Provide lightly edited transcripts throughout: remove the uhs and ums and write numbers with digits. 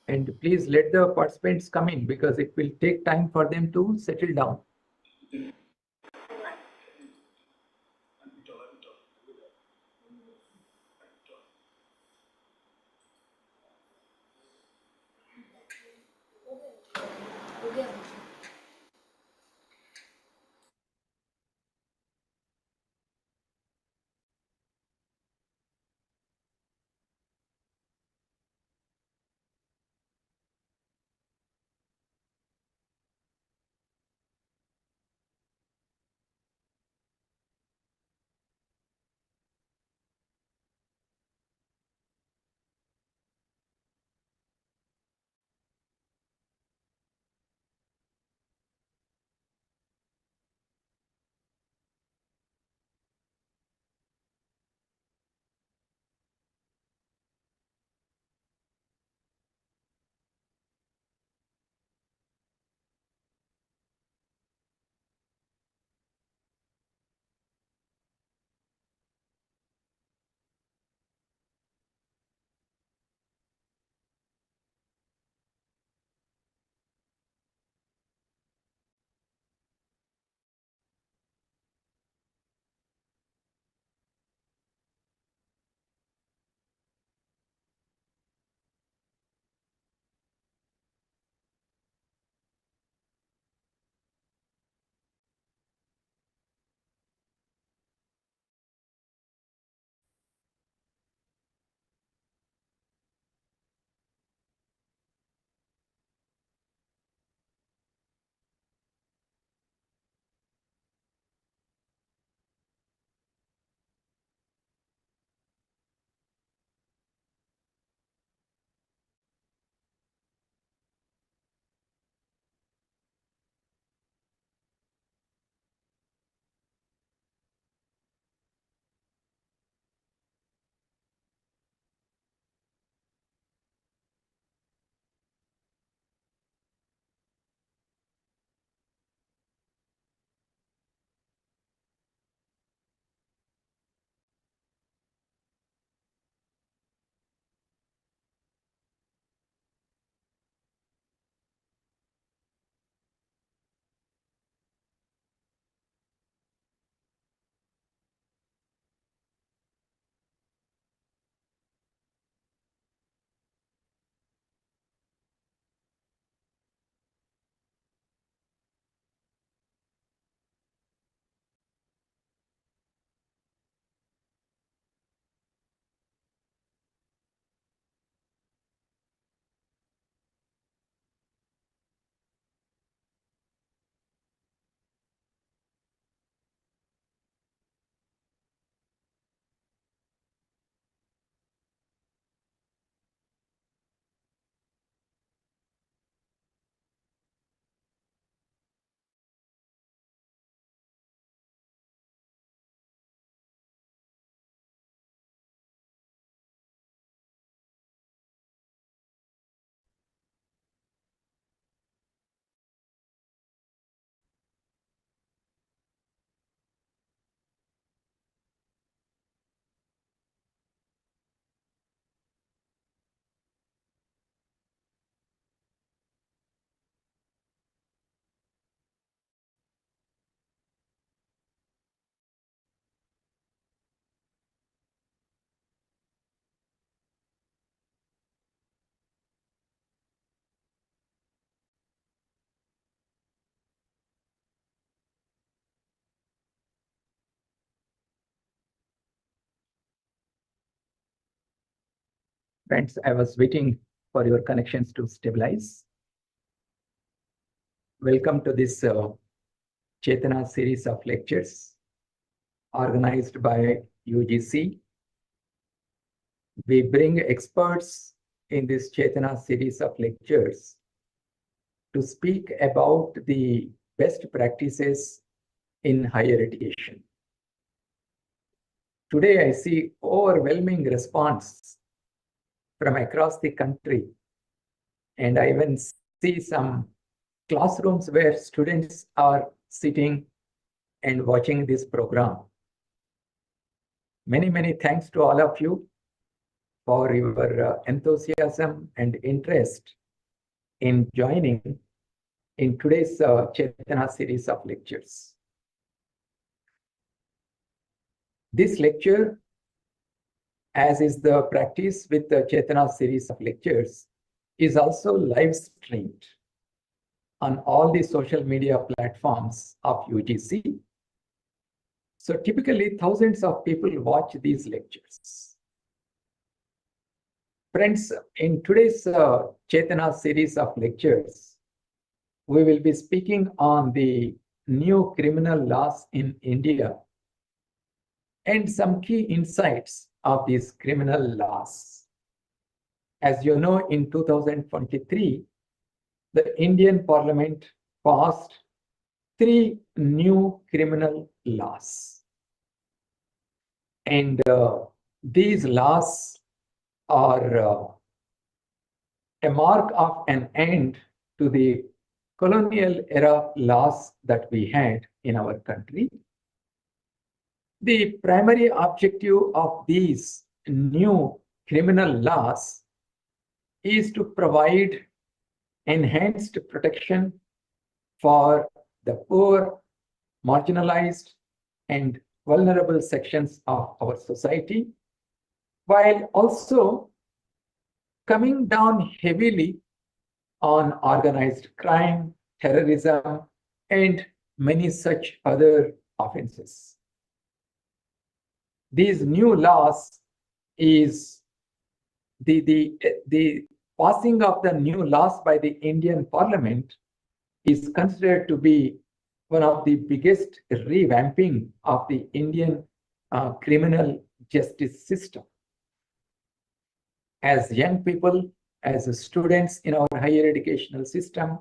And please let the participants come in because it will take time for them to settle down. Friends, I was waiting for your connections to stabilize. Welcome to this Chetna series of lectures organized by UGC. We bring experts in this Chetna series of lectures to speak about the best practices in higher education. Today, I see overwhelming response from across the country, and I even see some classrooms where students are sitting and watching this program. Many, many thanks to all of you. for your enthusiasm and interest in joining in today's Chetna series of lectures. This lecture, as is the practice with the Chetna series of lectures, is also live streamed on all the social media platforms of UGC. So typically, thousands of people watch these lectures. Friends, in today's Chetna series of lectures, we will be speaking on the new criminal laws in India and some key insights of these criminal laws. As you know, in 2023, the Indian Parliament passed 3 new criminal laws. And these laws are a mark of an end to the colonial era laws that we had in our country. The primary objective of these new criminal laws is to provide enhanced protection for the poor, marginalized, and vulnerable sections of our society, while also coming down heavily on organized crime, terrorism, and many such other offenses. These new laws is the passing of the new laws by the Indian Parliament is considered to be one of the biggest revamping of the Indian criminal justice system. As young people, as students in our higher educational system,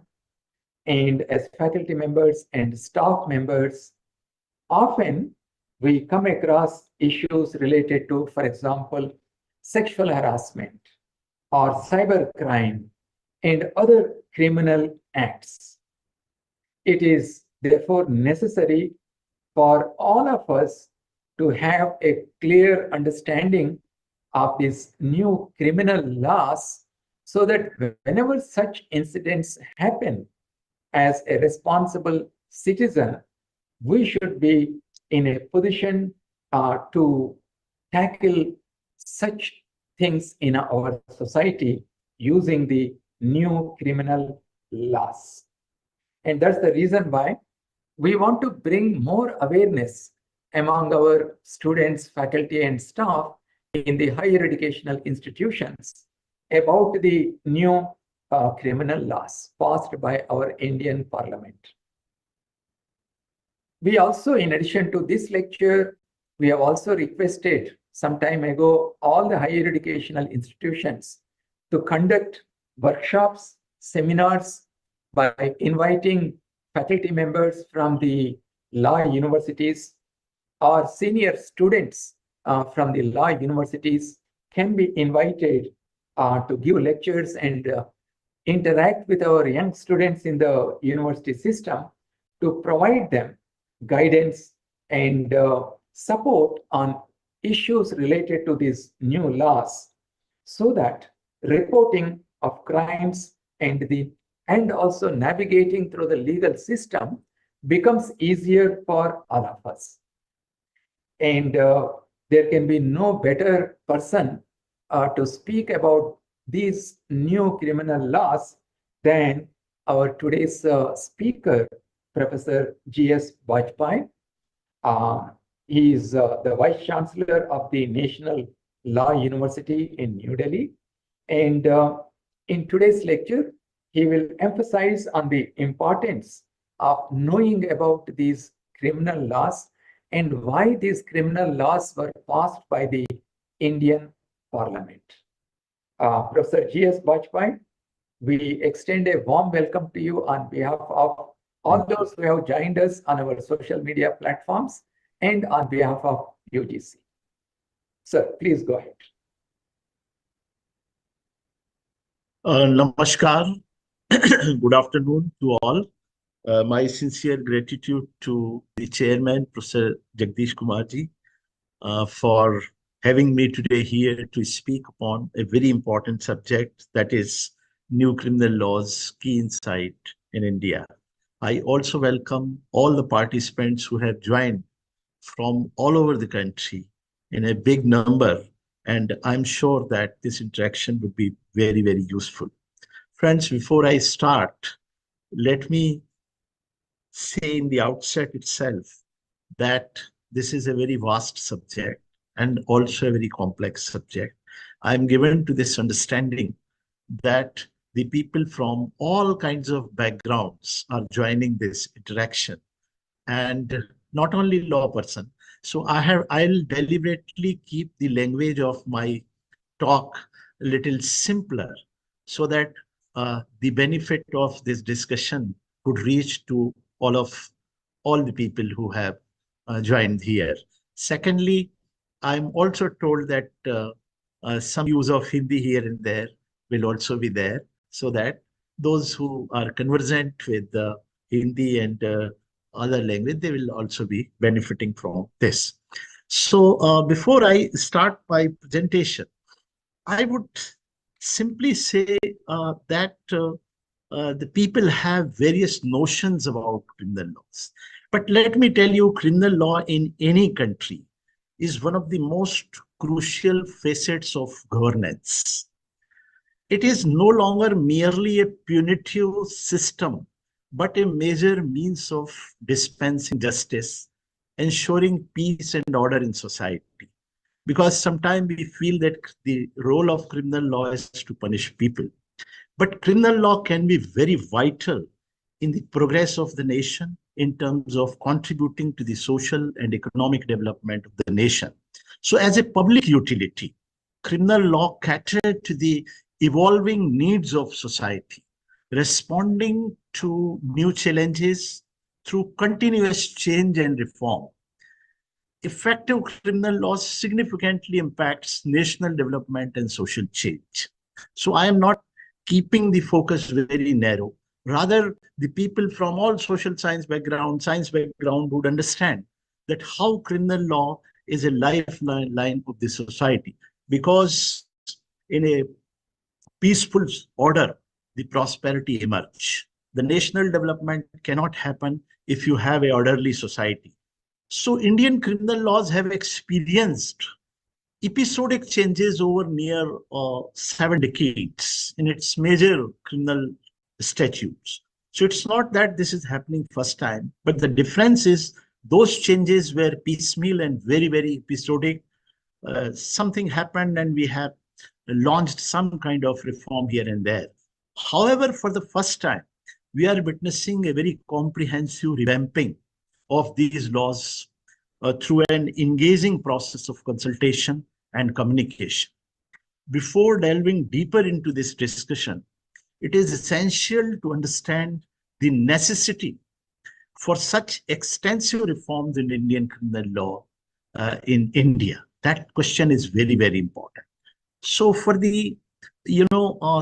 and as faculty members and staff members, often we come across issues related to, for example, sexual harassment or cybercrime and other criminal acts. It is therefore necessary for all of us to have a clear understanding of these new criminal laws so that whenever such incidents happen, as a responsible citizen, we should be in a position to tackle such things in our society using the new criminal laws. And that's the reason why we want to bring more awareness among our students, faculty, and staff in the higher educational institutions about the new criminal laws passed by our Indian Parliament. We also, in addition to this lecture, we have also requested some time ago all the higher educational institutions to conduct workshops, seminars by inviting faculty members from the law universities or senior students from the law universities can be invited to give lectures and interact with our young students in the university system to provide them guidance and support on issues related to these new laws, so that reporting of crimes and also navigating through the legal system becomes easier for all of us. And there can be no better person to speak about these new criminal laws than our today's speaker, Professor G.S. Bajpai. He is the Vice-Chancellor of the National Law University in New Delhi. And in today's lecture, he will emphasize on the importance of knowing about these criminal laws and why these criminal laws were passed by the Indian Parliament. Professor G.S. Bajpai, we extend a warm welcome to you on behalf of all those who have joined us on our social media platforms and on behalf of UGC. Sir, please go ahead. Namaskar. Good afternoon to all. My sincere gratitude to the chairman, Professor Jagadesh Kumar ji, for having me today here to speak upon a very important subject, that is new criminal laws, key insight in India. I also welcome all the participants who have joined from all over the country in a big number, and I'm sure that this interaction would be very, very useful. Friends, before I start, let me say in the outset itself that this is a very vast subject and also a very complex subject. I'm given to this understanding that the people from all kinds of backgrounds are joining this interaction, and not only law person. So I'll deliberately keep the language of my talk a little simpler so that the benefit of this discussion could reach to all the people who have joined here. Secondly, I'm also told that some use of Hindi here and there will also be there, so that those who are conversant with Hindi and other language, they will also be benefiting from this. So before I start my presentation, I would simply say that the people have various notions about criminal laws. But let me tell you, criminal law in any country is one of the most crucial facets of governance. It is no longer merely a punitive system, but a major means of dispensing justice, ensuring peace and order in society. Because sometimes we feel that the role of criminal law is to punish people. But criminal law can be very vital in the progress of the nation in terms of contributing to the social and economic development of the nation. So as a public utility, criminal law caters to the evolving needs of society, responding to new challenges through continuous change and reform. Effective criminal law significantly impacts national development and social change. So I am not keeping the focus very narrow. Rather, the people from all social science background would understand that how criminal law is a lifeline of the society. Because in a peaceful order, the prosperity emerge. The national development cannot happen if you have a orderly society. So Indian criminal laws have experienced episodic changes over near 7 decades in its major criminal statutes. So it's not that this is happening first time, but the difference is those changes were piecemeal and very, very episodic. Something happened and we have launched some kind of reform here and there. However, for the first time, we are witnessing a very comprehensive revamping of these laws through an engaging process of consultation and communication. Before delving deeper into this discussion, it is essential to understand the necessity for such extensive reforms in Indian criminal law in India. That question is very, very important. So for the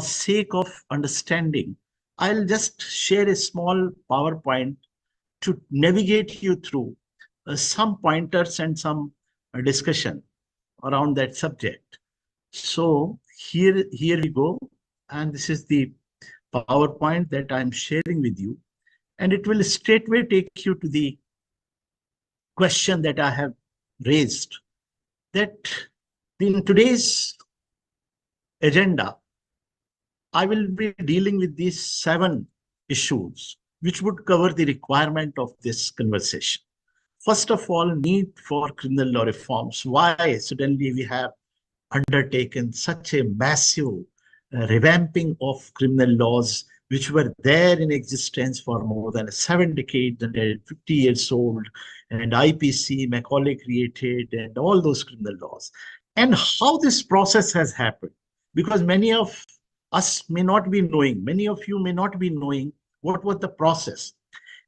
sake of understanding, I'll just share a small PowerPoint to navigate you through some pointers and some discussion around that subject. So here we go, and this is the PowerPoint that I'm sharing with you, and it will straightway take you to the question that I have raised, that in today's agenda, I will be dealing with these 7 issues which would cover the requirement of this conversation. First of all, need for criminal law reforms. Why suddenly we have undertaken such a massive revamping of criminal laws which were there in existence for more than 7 decades and 50 years old, and IPC, Macaulay created, and all those criminal laws. And how this process has happened. Because many of us may not be knowing, many of you may not be knowing what was the process.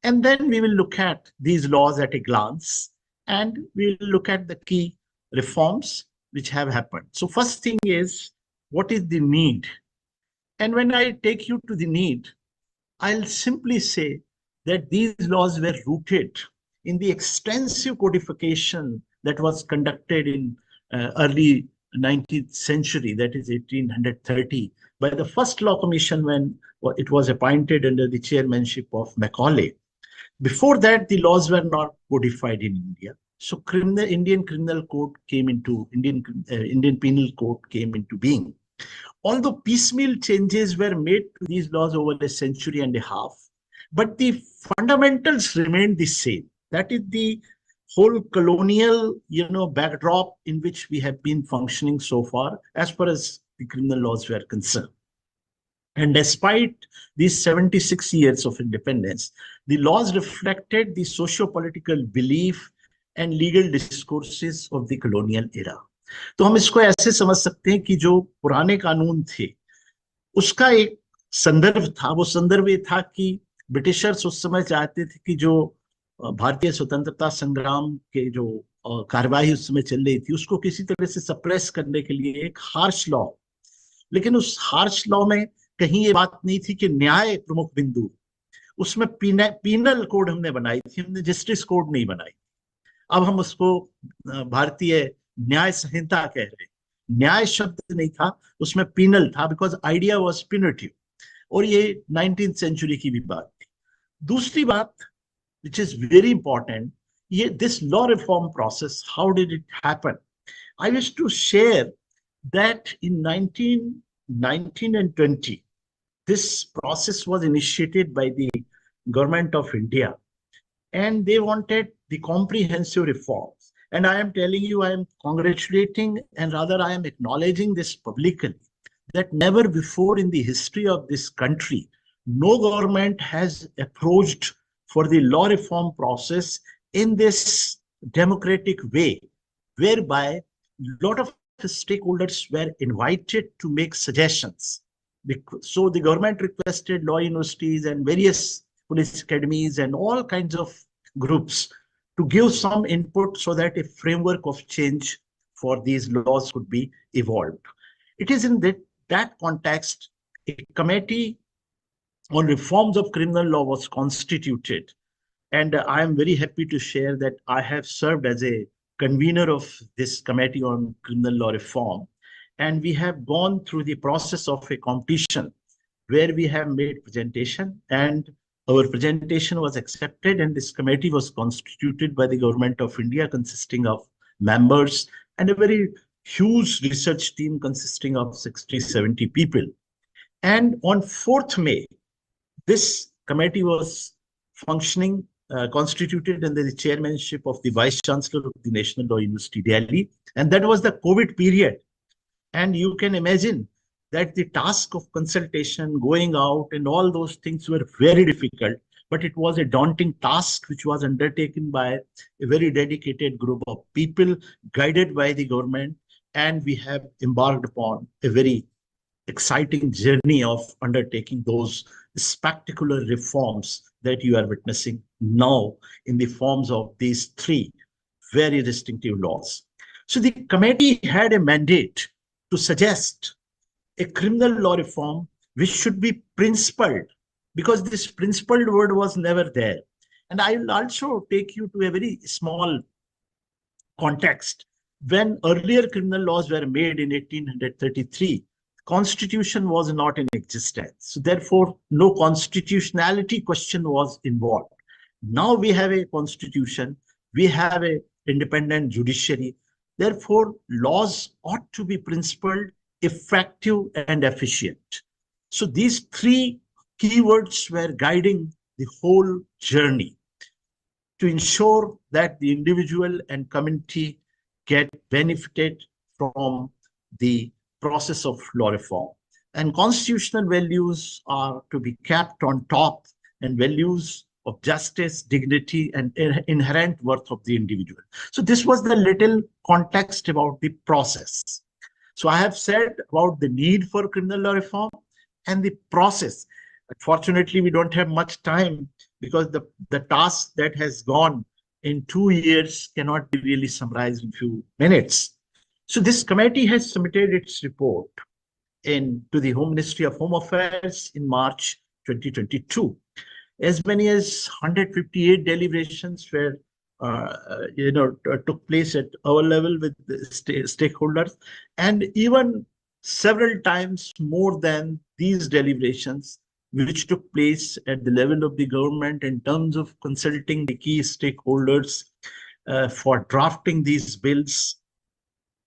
And then we will look at these laws at a glance, and we will look at the key reforms which have happened. So first thing is, what is the need? And when I take you to the need, I'll simply say that these laws were rooted in the extensive codification that was conducted in early 19th century, that is 1830, by the first law commission when it was appointed under the chairmanship of Macaulay. Before that, the laws were not codified in India. So Indian Criminal Code came into, Indian Penal Code came into being. Although piecemeal changes were made to these laws over a century and a half, but the fundamentals remained the same. That is the whole colonial, backdrop in which we have been functioning so far, as far as the criminal laws were concerned. And despite these 76 years of independence, the laws reflected the socio-political belief and legal discourses of the colonial era. तो हम इसको ऐसे समझ सकते हैं कि जो पुराने कानून थे उसका एक संदर्भ था। वो संदर्भ ये था कि ब्रिटिशर्स उस समय चाहते थे कि जो भारतीय स्वतंत्रता संग्राम के जो कार्यवाही उस समय चल रही थी उसको किसी तरह से सप्रेस करने के लिए एक हार्श लॉ, लेकिन उस हार्श लॉ में कहीं ये बात नहीं थी कि न्याय प्रमुख बिंदु, उसमें पीनल कोड हमने बनाई थी, हमने जस्टिस कोड नहीं बनाई। अब हम उसको भारतीय न्याय संहिता कह रहे हैं। न्याय शब्द नहीं था, उसमें पीनल था, बिकॉज आइडिया वाज पिनिटिव, और ये 19th सेंचुरी की भी बात थी। दूसरी बात which is very important, this law reform process, how did it happen? I wish to share that in 1919 and 20, this process was initiated by the government of India, and they wanted the comprehensive reforms. And I am telling you, I am congratulating, and rather I am acknowledging this publicly, that never before in the history of this country, no government has approached for the law reform process in this democratic way, whereby a lot of stakeholders were invited to make suggestions. So the government requested law universities and various police academies and all kinds of groups to give some input so that a framework of change for these laws could be evolved. It is in that context, a committee on reforms of criminal law was constituted. And I am very happy to share that I have served as a convener of this committee on criminal law reform. And we have gone through the process of a competition where we have made presentation, and our presentation was accepted, and this committee was constituted by the government of India, consisting of members and a very huge research team consisting of 60, 70 people. And on 4th May, this committee was functioning, constituted under the chairmanship of the Vice-Chancellor of the National Law University, Delhi. And that was the COVID period. And you can imagine that the task of consultation, going out, and all those things were very difficult. But it was a daunting task which was undertaken by a very dedicated group of people, guided by the government. And we have embarked upon a very exciting journey of undertaking those spectacular reforms that you are witnessing now in the forms of these 3 very distinctive laws. So the committee had a mandate to suggest a criminal law reform which should be principled, because this principled word was never there. And I will also take you to a very small context. When earlier criminal laws were made in 1833, Constitution was not in existence. So therefore, no constitutionality question was involved. Now we have a constitution, we have an independent judiciary. Therefore, laws ought to be principled, effective, and efficient. So these 3 keywords were guiding the whole journey to ensure that the individual and community get benefited from the process of law reform. And constitutional values are to be kept on top, and values of justice, dignity, and inherent worth of the individual. So this was the little context about the process. So I have said about the need for criminal law reform and the process. Unfortunately, we don't have much time, because the task that has gone in 2 years cannot be really summarized in a few minutes. So this committee has submitted its report to the Home Ministry of Home Affairs in March 2022. As many as 158 deliberations were took place at our level with the stakeholders, and even several times more than these deliberations, which took place at the level of the government in terms of consulting the key stakeholders for drafting these bills.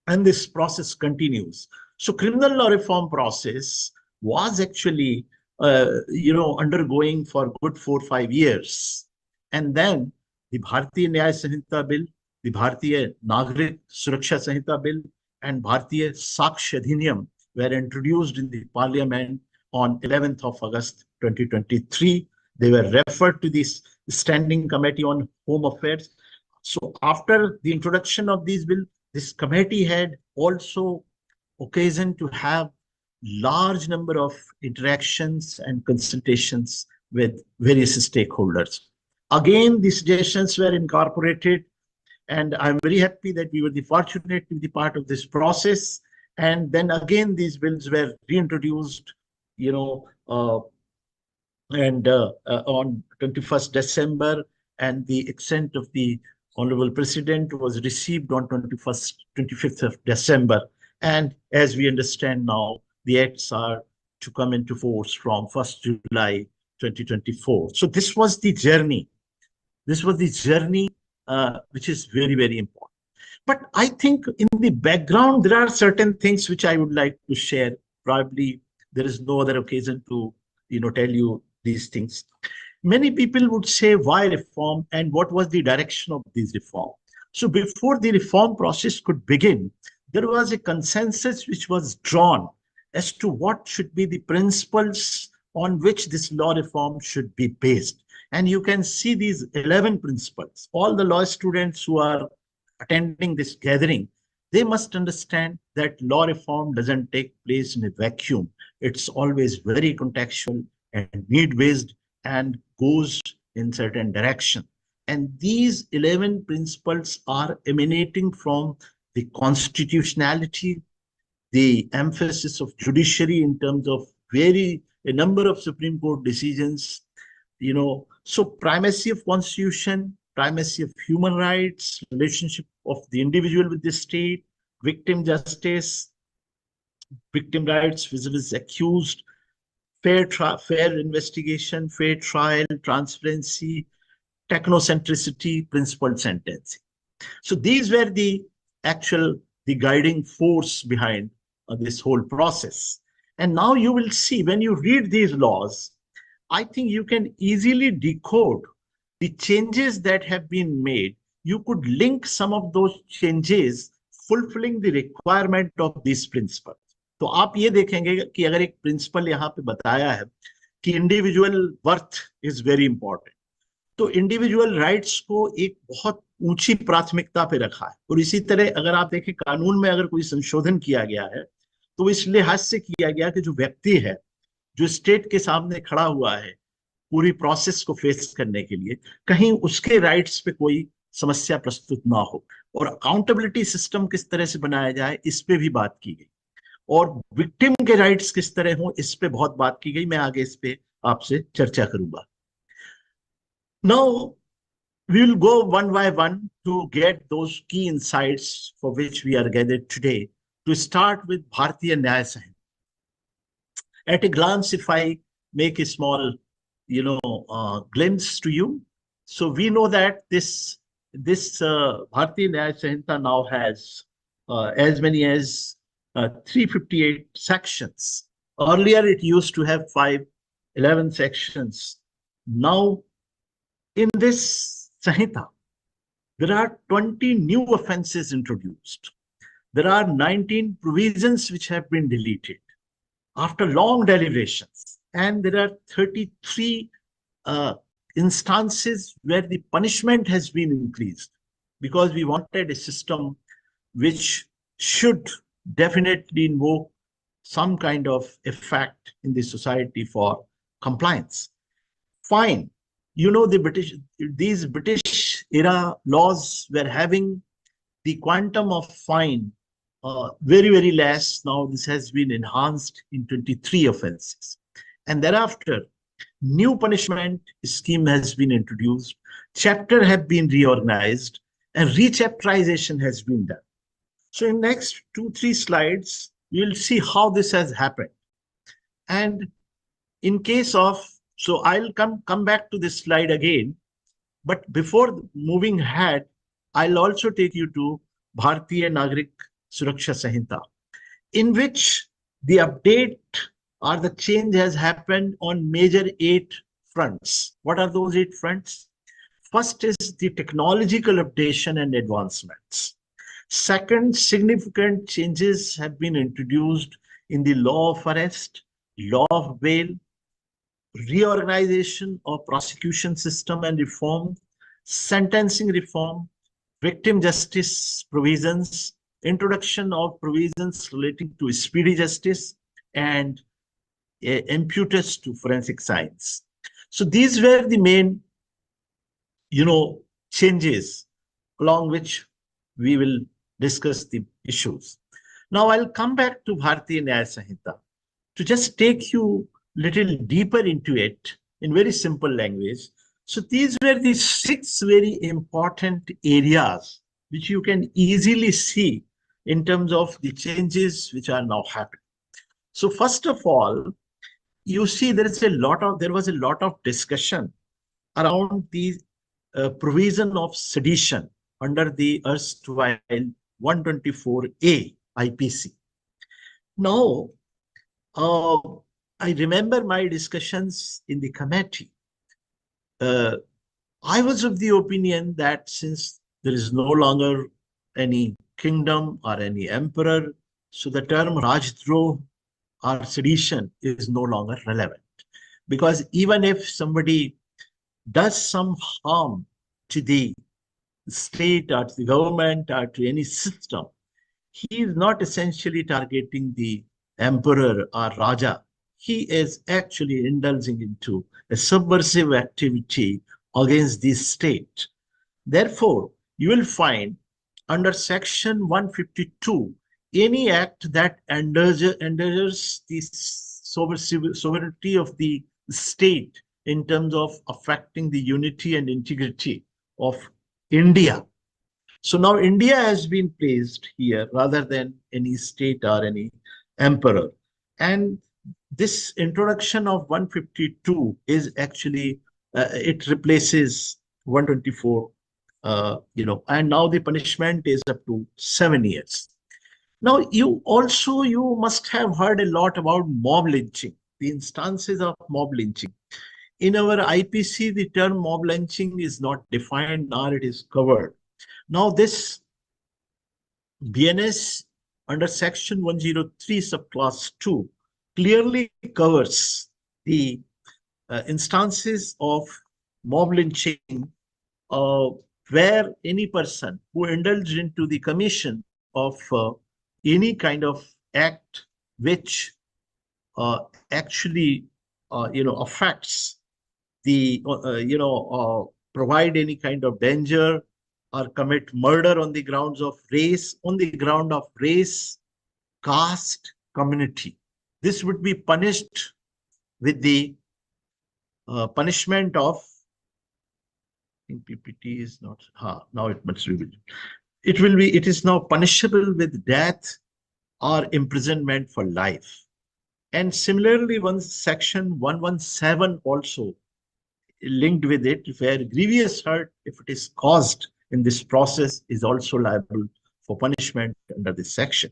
And this process continues. So criminal law reform process was actually, undergoing for good 4 or 5 years. And then the Bharatiya Nyaya Sanhita Bill, the Bharatiya Nagrik Suraksha Sanhita Bill, and Bharatiya Sakshya Adhiniyam were introduced in the parliament on 11th of August 2023. They were referred to this Standing Committee on Home Affairs. So after the introduction of these bills, this committee had also occasion to have large number of interactions and consultations with various stakeholders. Again, the suggestions were incorporated, and I'm very happy that we were fortunate to be part of this process. And then again, these bills were reintroduced, on 21st December, and the extent of the Honorable President was received on 25th of December. And as we understand now, the acts are to come into force from 1st July 2024. So this was the journey. This was the journey, which is very, very important. But I think in the background, there are certain things which I would like to share. Probably there is no other occasion to, tell you these things. Many people would say, why reform, and what was the direction of this reform? So before the reform process could begin, there was a consensus which was drawn as to what should be the principles on which this law reform should be based. And you can see these 11 principles. All the law students who are attending this gathering, they must understand that law reform doesn't take place in a vacuum. It's always very contextual and need-based and goes in certain direction. And these 11 principles are emanating from the constitutionality, the emphasis of judiciary in terms of a number of Supreme Court decisions, so primacy of constitution, primacy of human rights, relationship of the individual with the state, victim justice, victim rights vis-a-vis accused, fair investigation, fair trial, transparency, technocentricity, principled sentencing. So these were the guiding force behind this whole process. And now you will see, when you read these laws, I think you can easily decode the changes that have been made. You could link some of those changes fulfilling the requirement of these principles. तो आप ये देखेंगे कि अगर एक principal यहाँ पे बताया है कि individual worth is very important, तो इंडिविजुअल राइट्स को एक बहुत ऊंची प्राथमिकता पे रखा है. और इसी तरह अगर आप देखें कानून में अगर कोई संशोधन किया गया है तो इस लिहाज से किया गया कि जो व्यक्ति है, जो स्टेट के सामने खड़ा हुआ है पूरी प्रोसेस को फेस करने के लिए, कहीं उसके राइट्स पे कोई समस्या प्रस्तुत ना हो, और अकाउंटेबिलिटी सिस्टम किस तरह से बनाया जाए इस पे भी बात की गई, और विक्टिम के राइट्स किस तरह हो इस पे बहुत बात की गई. मैं आगे इस पे आपसे चर्चा करूंगा. Now we will go one by one to get those key insights for which we are gathered today. To start with Bharatiya Nyaya Sanhita. At a glance, if I make a small, glimpse to you, so we know that this Bharatiya Nyaya Sanhita now has as many as 358 sections. Earlier, it used to have 11 sections. Now, in this Sanhita, there are 20 new offenses introduced. There are 19 provisions which have been deleted after long deliberations. And there are 33 instances where the punishment has been increased, because we wanted a system which should definitely invoke some kind of effect in the society for compliance. Fine. These British era laws were having the quantum of fine very, very less. Now this has been enhanced in 23 offenses. And thereafter, new punishment scheme has been introduced. chapter have been reorganized, and rechapterization has been done. So in next 2-3 slides, you'll see how this has happened. And in case of, so I'll come back to this slide again, but before moving ahead, I'll also take you to Bharatiya Nagrik Suraksha Sanhita, in which the update or the change has happened on major 8 fronts. What are those 8 fronts? First is the technological updation and advancements. Second, significant changes have been introduced in the law of arrest, law of bail, reorganization of prosecution system and reform, sentencing reform, victim justice provisions, introduction of provisions relating to speedy justice, and impetus to forensic science. So these were the main, changes along which we will discuss the issues. Now I'll come back to Bharatiya Nyaya Sanhita to just take you little deeper into it in very simple language. So these were the 6 very important areas which you can easily see in terms of the changes which are now happening. So first of all, you see there was a lot of discussion around the provision of sedition under the erstwhile 124A IPC. Now, I remember my discussions in the committee. I was of the opinion that since there is no longer any kingdom or any emperor, so the term Rajdroh or sedition is no longer relevant. Because even if somebody does some harm to the state or to the government or to any system, he is not essentially targeting the emperor or Raja. He is actually indulging into a subversive activity against the state. Therefore, you will find under section 152, any act that endangers the sovereignty of the state in terms of affecting the unity and integrity of India. So now India has been placed here rather than any state or any emperor. And this introduction of 152 is actually, it replaces 124, and now the punishment is up to 7 years. Now, you must have heard a lot about mob lynching, the instances of mob lynching. In our IPC, the term mob lynching is not defined nor it is covered. Now, this BNS under section 103 subclass 2 clearly covers the instances of mob lynching where any person who indulged into the commission of any kind of act which actually affects the provide any kind of danger or commit murder on the grounds of race, caste, community. This would be punished with the punishment of, I think PPT is not, now it must be, it is now punishable with death or imprisonment for life. And similarly, section 117 also linked with it, where grievous hurt, if it is caused in this process, is also liable for punishment under this section.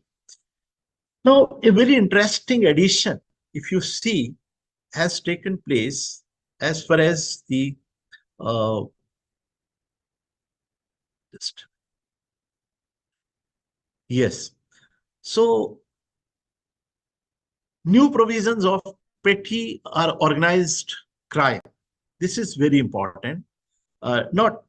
Now, a very interesting addition, if you see, has taken place as far as the yes. So, new provisions of petty or organized crime. This is very important. Not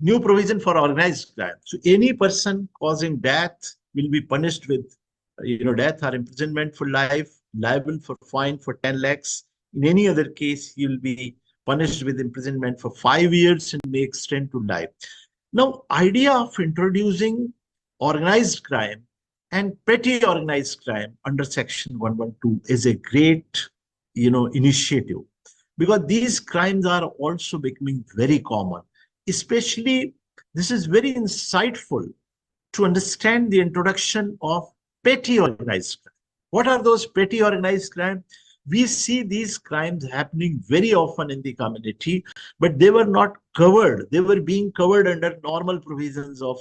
new provision for organized crime. So any person causing death will be punished with, death or imprisonment for life, liable for fine for 10 lakhs. In any other case, he will be punished with imprisonment for 5 years and may extend to life. Now, idea of introducing organized crime and petty organized crime under section 112 is a great, initiative. because these crimes are also becoming very common. Especially, this is very insightful to understand the introduction of petty organized crime. What are those petty organized crime? We see these crimes happening very often in the community, but they were not covered. They were being covered under normal provisions of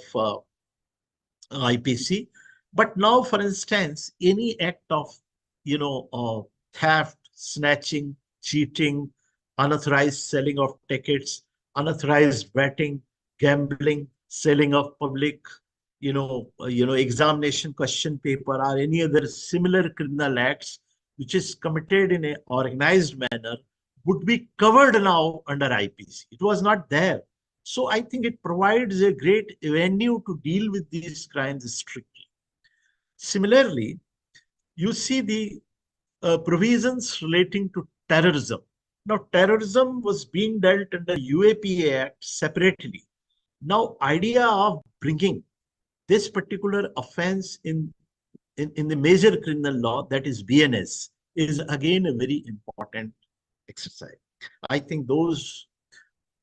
IPC. But now, for instance, any act of, theft, snatching, cheating, unauthorized selling of tickets, unauthorized betting, gambling, selling of public, examination question paper, or any other similar criminal acts which is committed in an organized manner would be covered now under IPC. It was not there. So I think it provides a great avenue to deal with these crimes strictly. Similarly, you see the provisions relating to terrorism. Now, terrorism was being dealt under UAPA Act separately. Now, idea of bringing this particular offense in the major criminal law, that is BNS, is again a very important exercise. I think those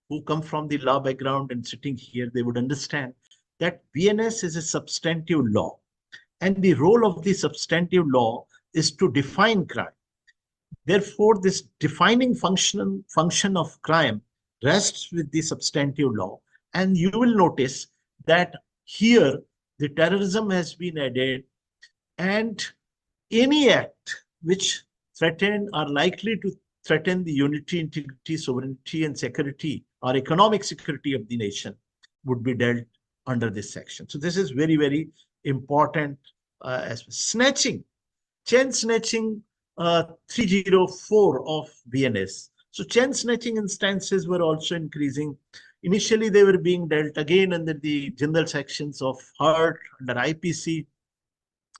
who come from the law background and sitting here, they would understand that BNS is a substantive law. And the role of the substantive law is to define crime. Therefore, this defining function of crime rests with the substantive law. And you will notice that here the terrorism has been added, and any act which threaten or likely to threaten the unity, integrity, sovereignty, and security or economic security of the nation would be dealt under this section. So this is very, very important. As snatching, chain snatching, 304 of BNS. So chain snatching instances were also increasing. Initially, they were being dealt again under the general sections of hurt under IPC,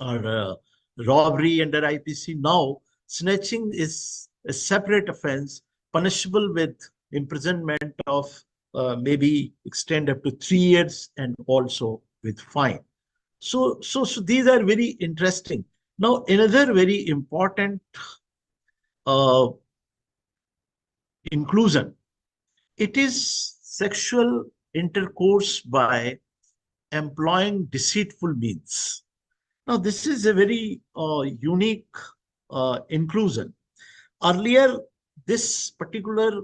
or robbery under IPC. Now, snatching is a separate offense, punishable with imprisonment of maybe extend up to 3 years, and also with fine. So these are very interesting. Now, another very important inclusion, it is sexual intercourse by employing deceitful means. Now, this is a very unique inclusion. Earlier, this particular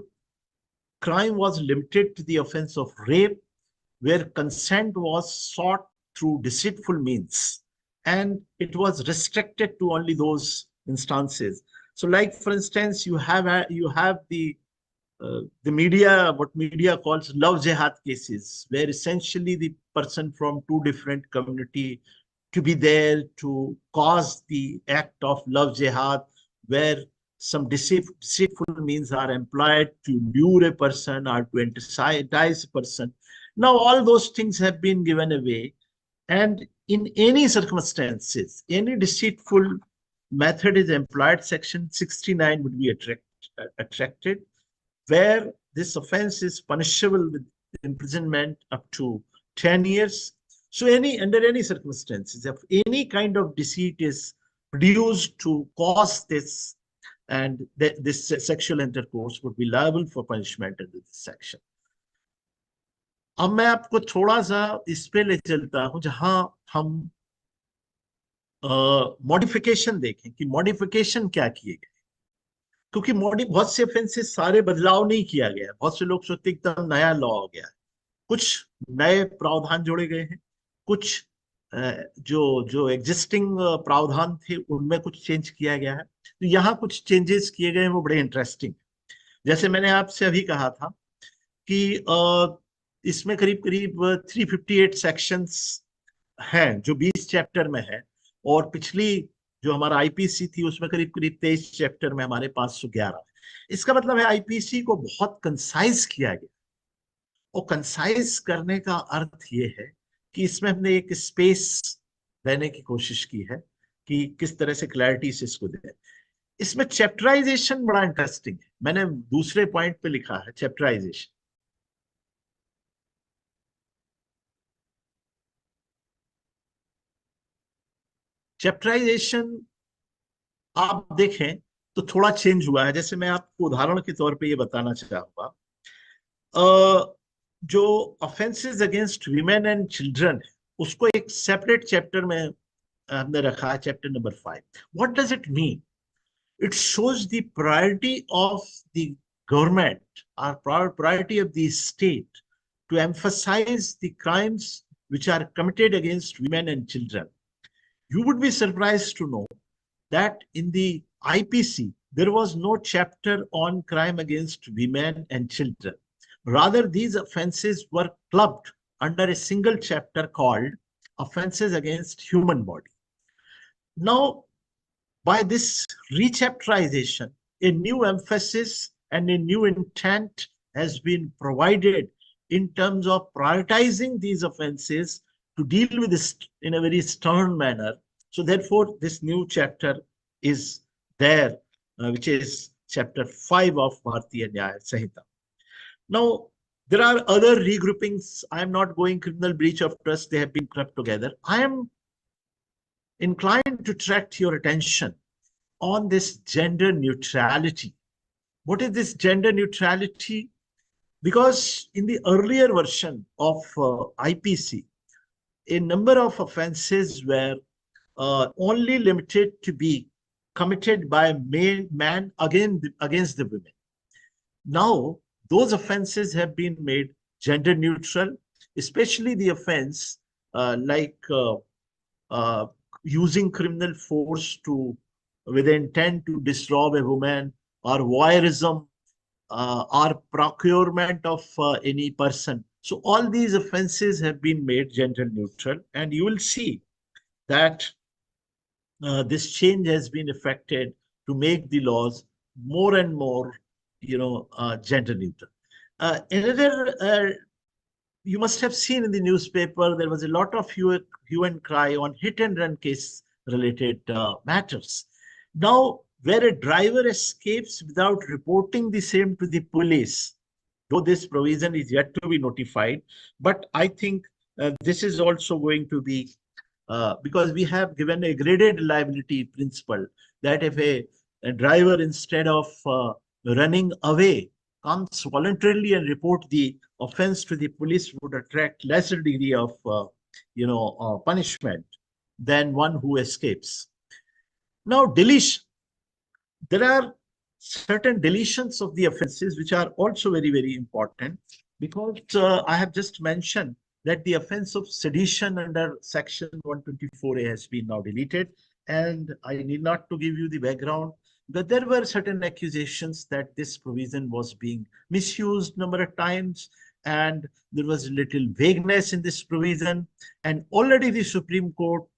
crime was limited to the offense of rape, where consent was sought through deceitful means, and it was restricted to only those instances. So, like for instance, you have the media, what media calls love jihad cases, where essentially the person from two different community to be there to cause the act of love jihad, where some deceitful means are employed to lure a person or to entice a person. Now, all those things have been given away. And in any circumstances, any deceitful method is employed, section 69 would be attracted, where this offense is punishable with imprisonment up to 10 years. So under any circumstances, if any kind of deceit is produced to cause this, and this sexual intercourse would be liable for punishment under this section. अब मैं आपको थोड़ा सा इस पे ले चलता हूं, जहां हम मॉडिफिकेशन देखें कि मॉडिफिकेशन क्या किए गए, क्योंकि बहुत से ऑफेंसेस सारे बदलाव नहीं किया गया है। बहुत से लोग सोचते एकदम नया लॉ हो गया है, कुछ नए प्रावधान जोड़े गए हैं, कुछ जो एग्जिस्टिंग प्रावधान थे उनमें कुछ चेंज किया गया है। तो यहाँ कुछ चेंजेस किए गए हैं, वो बड़े इंटरेस्टिंग। जैसे मैंने आपसे अभी कहा था कि इसमें करीब करीब 358 सेक्शंस हैं जो 20 चैप्टर में है, और पिछली जो हमारा आईपीसी थी उसमें करीब करीब 23 चैप्टर में हमारे 511। इसका मतलब है आईपीसी को बहुत कंसाइज किया गया, और कंसाइज करने का अर्थ ये है कि इसमें हमने एक स्पेस देने की कोशिश की है कि किस तरह से क्लैरिटी से इसको दें। इसमें चैप्टराइजेशन बड़ा इंटरेस्टिंग है, मैंने दूसरे पॉइंट पे लिखा है चैप्टराइजेशन। चैप्टराइजेशन आप देखें तो थोड़ा चेंज हुआ है। जैसे मैं आपको उदाहरण के तौर पे ये बताना चाहूंगा, जो offences against women and children है, उसको एक सेपरेट चैप्टर में हमने रखा है, chapter number 5। What does it mean? It shows the priority of the government or priority of the state to emphasize the crimes which are committed against women and children. You would be surprised to know that in the IPC, there was no chapter on crime against women and children. Rather, these offenses were clubbed under a single chapter called Offenses Against Human Body. Now, by this rechapterization, a new emphasis and a new intent has been provided in terms of prioritizing these offenses to deal with this in a very stern manner. So therefore, this new chapter is there, which is chapter 5 of Bharatiya Nyaya Sanhita. Now, there are other regroupings. I am not going criminal breach of trust. They have been clubbed together. I am inclined to attract your attention on this gender neutrality. What is this gender neutrality? Because in the earlier version of IPC, a number of offenses were only limited to be committed by a man against the women. Now, those offenses have been made gender neutral, especially the offense like using criminal force with the intent to disrobe a woman, or voyeurism, or procurement of any person. So all these offenses have been made gender neutral, and you will see that this change has been effected to make the laws more and more, gender neutral. You must have seen in the newspaper, there was a lot of hue and cry on hit and run case related matters. Now, where a driver escapes without reporting the same to the police, though this provision is yet to be notified, but I think this is also going to be, because we have given a graded liability principle, that if a driver, instead of running away, comes voluntarily and report the offense to the police, would attract lesser degree of punishment than one who escapes. Now, deletion. There are certain deletions of the offenses which are also very, very important, because I have just mentioned that the offense of sedition under section 124A has been now deleted, and I need not to give you the background, but there were certain accusations that this provision was being misused number of times, and there was little vagueness in this provision, and already the Supreme Court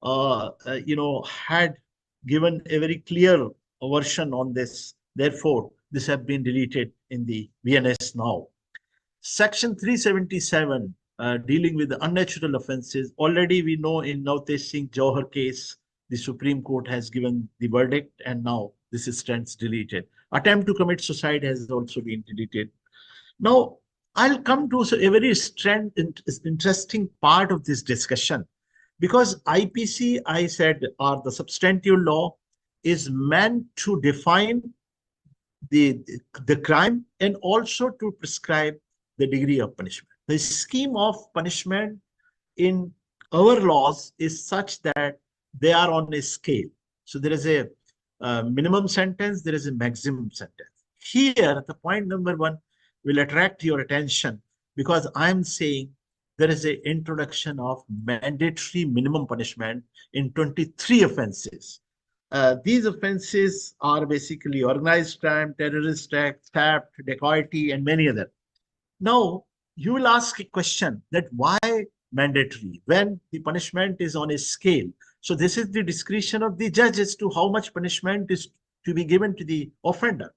had given a very clear version on this. Therefore, this has been deleted in the VNS now. Section 377, dealing with the unnatural offenses. Already we know in Navtesh Singh Jauhar case, the Supreme Court has given the verdict, and now this stands deleted. Attempt to commit suicide has also been deleted. Now, I'll come to a very interesting part of this discussion, because IPC, I said, or the substantive law, is meant to define the crime and also to prescribe the degree of punishment. The scheme of punishment in our laws is such that they are on a scale. So there is a minimum sentence, there is a maximum sentence. Here, the point number 1 will attract your attention, because I'm saying there is an introduction of mandatory minimum punishment in 23 offenses. These offenses are basically organized crime, terrorist act, theft, dacoity, and many other. Now, you will ask a question that why mandatory when the punishment is on a scale? So this is the discretion of the judge as to how much punishment is to be given to the offender.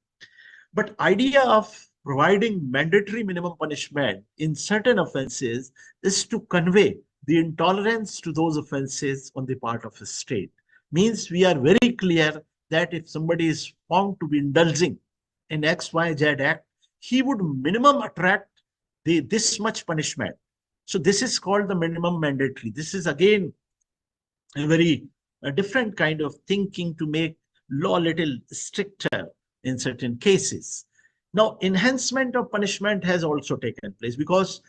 But idea of providing mandatory minimum punishment in certain offenses is to convey the intolerance to those offenses on the part of the state. Means we are very clear that if somebody is found to be indulging in XYZ act, he would minimum attract this much punishment. So this is called the minimum mandatory. This is again a very different kind of thinking to make law little stricter in certain cases. Now, enhancement of punishment has also taken place, because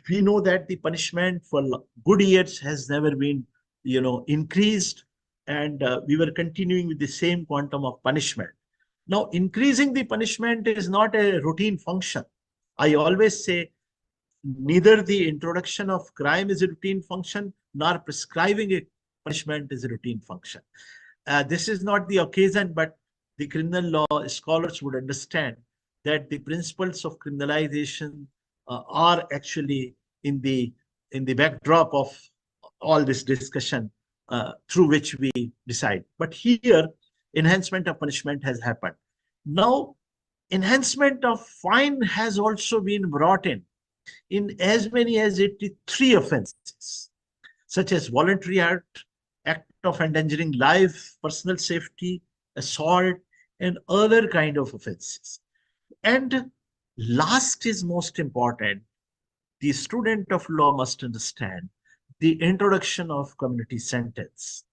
we know that the punishment for good years has never been, increased, and we were continuing with the same quantum of punishment. Now, increasing the punishment is not a routine function. I always say neither the introduction of crime is a routine function, nor prescribing a punishment is a routine function. This is not the occasion, but the criminal law scholars would understand that the principles of criminalization are actually in the backdrop of all this discussion through which we decide. But here, enhancement of punishment has happened. Now, enhancement of fine has also been brought in as many as 83 offenses, such as voluntary act of endangering life, personal safety, assault, and other kind of offenses. And last is most important. The student of law must understand the introduction of community sentence.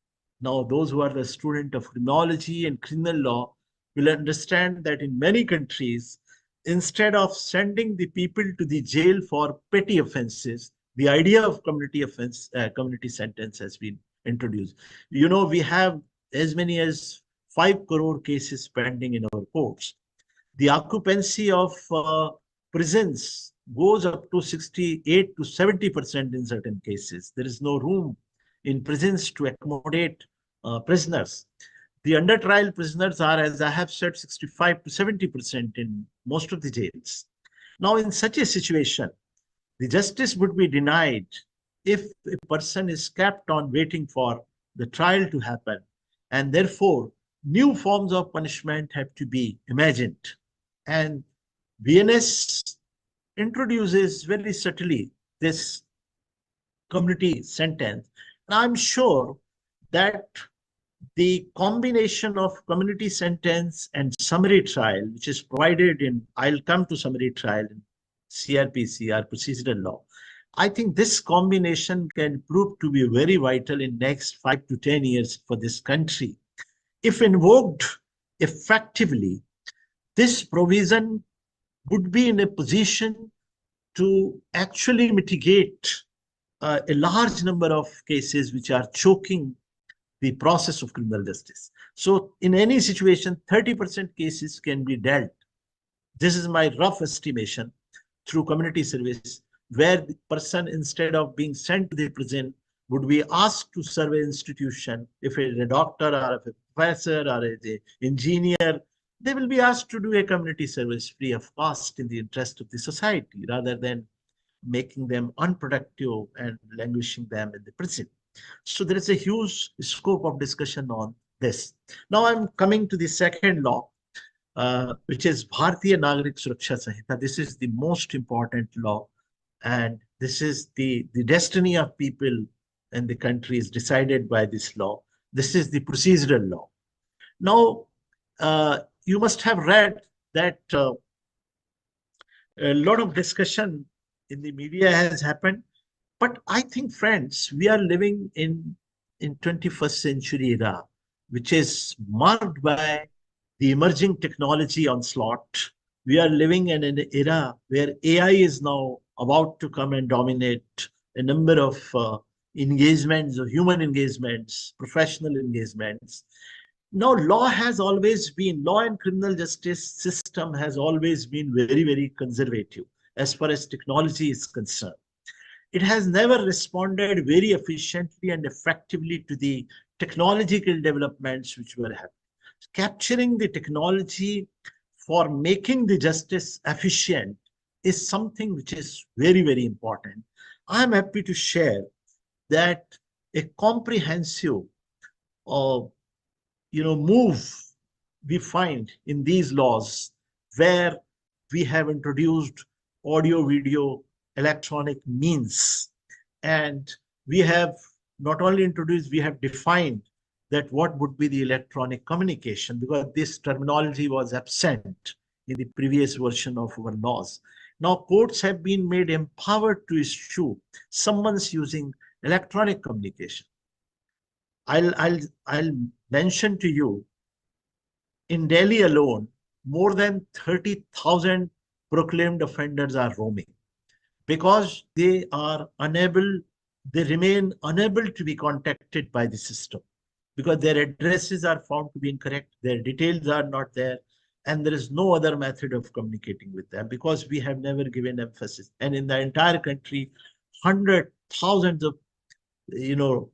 Now, those who are the student of criminology and criminal law will understand that in many countries, instead of sending the people to the jail for petty offenses, the idea of community sentence has been introduced. We have as many as 5 crore cases pending in our courts. The occupancy of prisons goes up to 68 to 70% in certain cases. There is no room in prisons to accommodate prisoners. The under trial prisoners are, as I have said, 65 to 70% in most of the jails. Now, in such a situation, the justice would be denied if a person is kept on waiting for the trial to happen. And therefore, new forms of punishment have to be imagined. And VNS introduces very subtly this community sentence. And I'm sure that the combination of community sentence and summary trial, which is provided in, I'll come to summary trial in CRPC, procedural law. I think this combination can prove to be very vital in next 5 to 10 years for this country. If invoked effectively, this provision would be in a position to actually mitigate a large number of cases which are choking the process of criminal justice. So in any situation, 30% cases can be dealt. This is my rough estimation through community service, where the person, instead of being sent to the prison, would be asked to serve an institution. If it is a doctor or a professor or an engineer, they will be asked to do a community service free of cost in the interest of the society, rather than making them unproductive and languishing them in the prison. So there is a huge scope of discussion on this. Now I'm coming to the second law, which is Bharatiya Nagarik Suraksha Sanhita. This is the most important law, and this is the destiny of people and the country is decided by this law. This is the procedural law. Now, you must have read that a lot of discussion in the media has happened. But I think, friends, we are living in 21st century era, which is marked by the emerging technology onslaught. We are living in an era where AI is now about to come and dominate a number of engagements, or human engagements, professional engagements. Now, law and criminal justice system has always been very, very conservative as far as technology is concerned. It has never responded very efficiently and effectively to the technological developments which were happening. Capturing the technology for making the justice efficient is something which is very, very important. I am happy to share that a comprehensive move we find in these laws, where we have introduced audio, video, electronic means. And we have not only introduced, we have defined that what would be the electronic communication, because this terminology was absent in the previous version of our laws. Now, courts have been made empowered to issue summons using electronic communication. I'll mention to you in Delhi alone, more than 30,000 proclaimed offenders are roaming because they are unable, they remain unable to be contacted by the system because their addresses are found to be incorrect, their details are not there, and there is no other method of communicating with them because we have never given emphasis. And in the entire country, hundred thousands of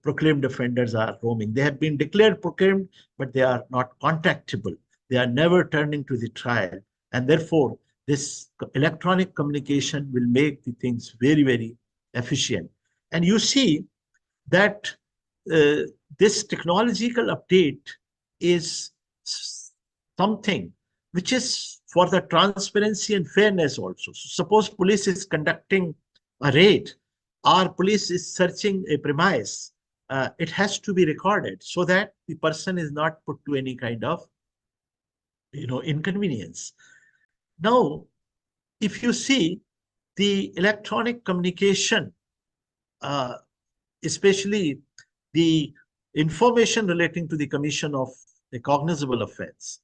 proclaimed offenders are roaming. They have been declared proclaimed, but they are not contactable. They are never turning to the trial. And therefore, this electronic communication will make the things very, very efficient. And you see that this technological update is something which is for the transparency and fairness also. So suppose police is conducting a raid, or police is searching a premise, it has to be recorded so that the person is not put to any kind of inconvenience. Now, if you see the electronic communication, especially the information relating to the commission of a cognizable offense,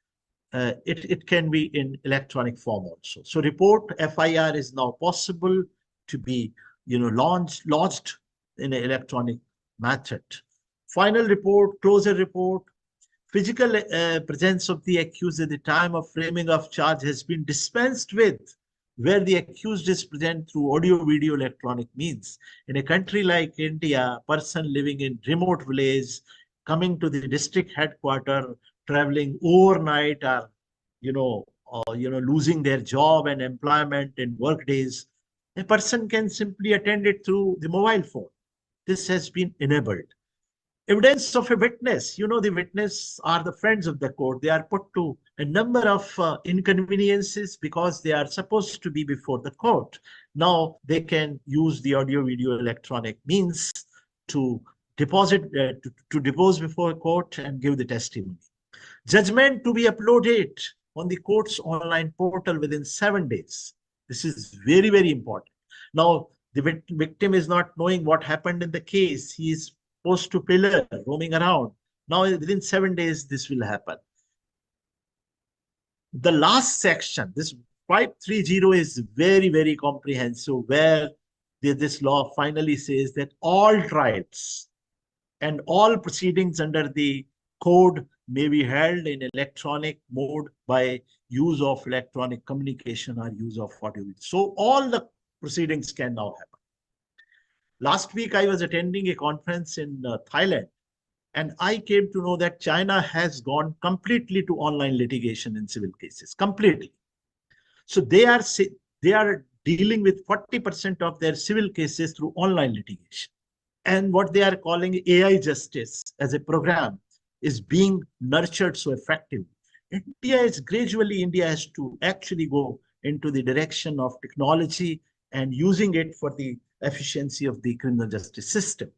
it can be in electronic form also. So report FIR is now possible to be lodged in an electronic method. Final report, closure report, physical presence of the accused at the time of framing of charge has been dispensed with, where the accused is present through audio, video, electronic means. In a country like India, a person living in remote village, coming to the district headquarters, traveling overnight, or losing their job and employment in work days, a person can simply attend it through the mobile phone. This has been enabled. Evidence of a witness. The witness are the friends of the court. They are put to a number of inconveniences because they are supposed to be before the court. Now they can use the audio, video, electronic means to deposit, to depose before a court and give the testimony. Judgment to be uploaded on the court's online portal within 7 days. This is very, very important. Now, the victim is not knowing what happened in the case. He is post to pillar, roaming around. Now, within 7 days, this will happen. The last section, this 530 is very, very comprehensive, where this law finally says that all trials and all proceedings under the code may be held in electronic mode by use of electronic communication or use of audio. So all the proceedings can now happen. Last week, I was attending a conference in Thailand, and I came to know that China has gone completely to online litigation in civil cases, completely. So they are dealing with 40% of their civil cases through online litigation. And what they are calling AI justice as a program is being nurtured so effectively. India has to actually go into the direction of technology and using it for the efficiency of the criminal justice system.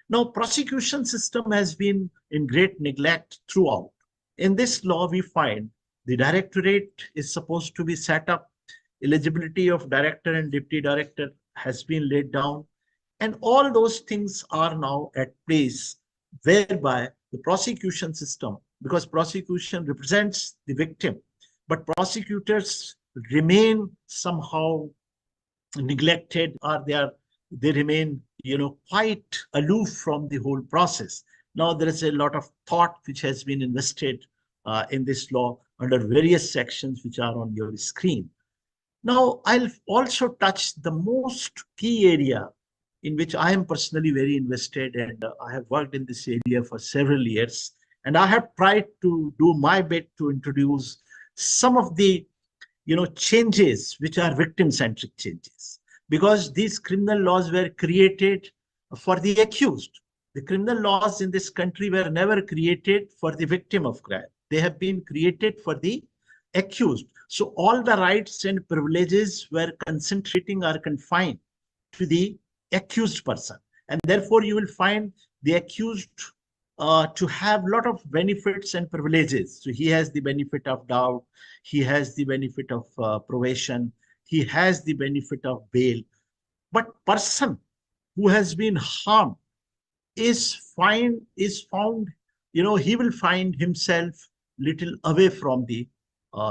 Now, prosecution system has been in great neglect throughout. In this law, we find the directorate is supposed to be set up, eligibility of director and deputy director has been laid down, and all those things are now at place, whereby the prosecution system, because prosecution represents the victim, but prosecutors remain somehow neglected, or they remain quite aloof from the whole process. Now there is a lot of thought which has been invested in this law under various sections which are on your screen. Now I'll also touch the most key area in which I am personally very invested, and I have worked in this area for several years, and I have tried to do my bit to introduce some of the changes which are victim-centric changes, because these criminal laws were created for the accused. The criminal laws in this country were never created for the victim of crime. They have been created for the accused. So all the rights and privileges were concentrating or confined to the accused person. And therefore, you will find the accused to have a lot of benefits and privileges. So he has the benefit of doubt, he has the benefit of probation, he has the benefit of bail. But person who has been harmed is found, he will find himself little away from the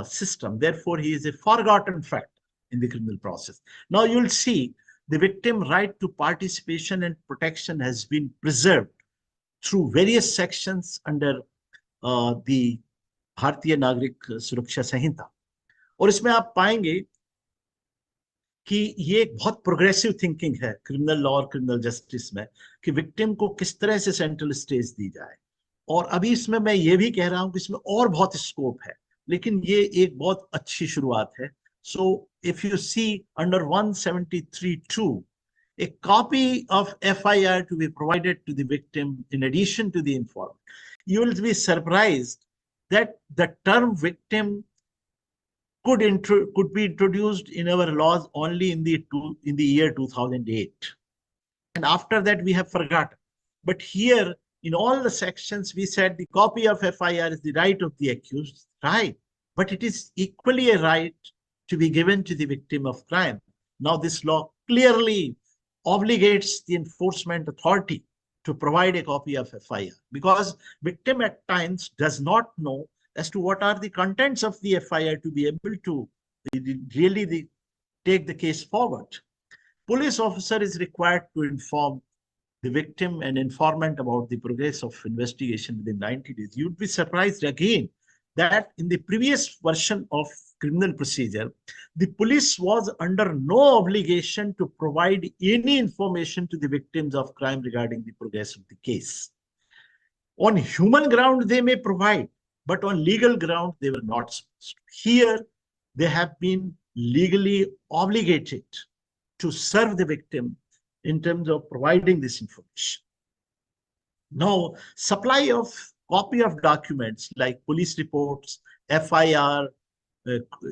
system. Therefore, he is a forgotten factor in the criminal process. Now you'll see the victim right to participation and protection has been preserved through various sections under the भारतीय नागरिक सुरक्षा संहिता. और इसमें आप पाएंगे कि ये एक बहुत प्रोग्रेसिव थिंकिंग है क्रिमिनल लॉ और क्रिमिनल जस्टिस में कि विक्टिम को किस तरह से सेंट्रल स्टेज दी जाए. और अभी इसमें मैं ये भी कह रहा हूं कि इसमें और बहुत स्कोप है, लेकिन ये एक बहुत अच्छी शुरुआत है. So if you see under 173(2), a copy of FIR to be provided to the victim in addition to the informant. You will be surprised that the term victim could be introduced in our laws only in the year 2008, and after that we have forgotten. But here in all the sections we said the copy of FIR is the right of the accused, right? But it is equally a right to be given to the victim of crime. Now this law clearly obligates the enforcement authority to provide a copy of FIR, because victim at times does not know as to what are the contents of the FIR to be able to really take the case forward. Police officer is required to inform the victim and informant about the progress of investigation within 90 days. You'd be surprised again that in the previous version of criminal procedure, the police was under no obligation to provide any information to the victims of crime regarding the progress of the case. On human ground, they may provide, but on legal ground, they were not supposed to. Here, they have been legally obligated to serve the victim in terms of providing this information. Now, supply of copy of documents like police reports, FIR,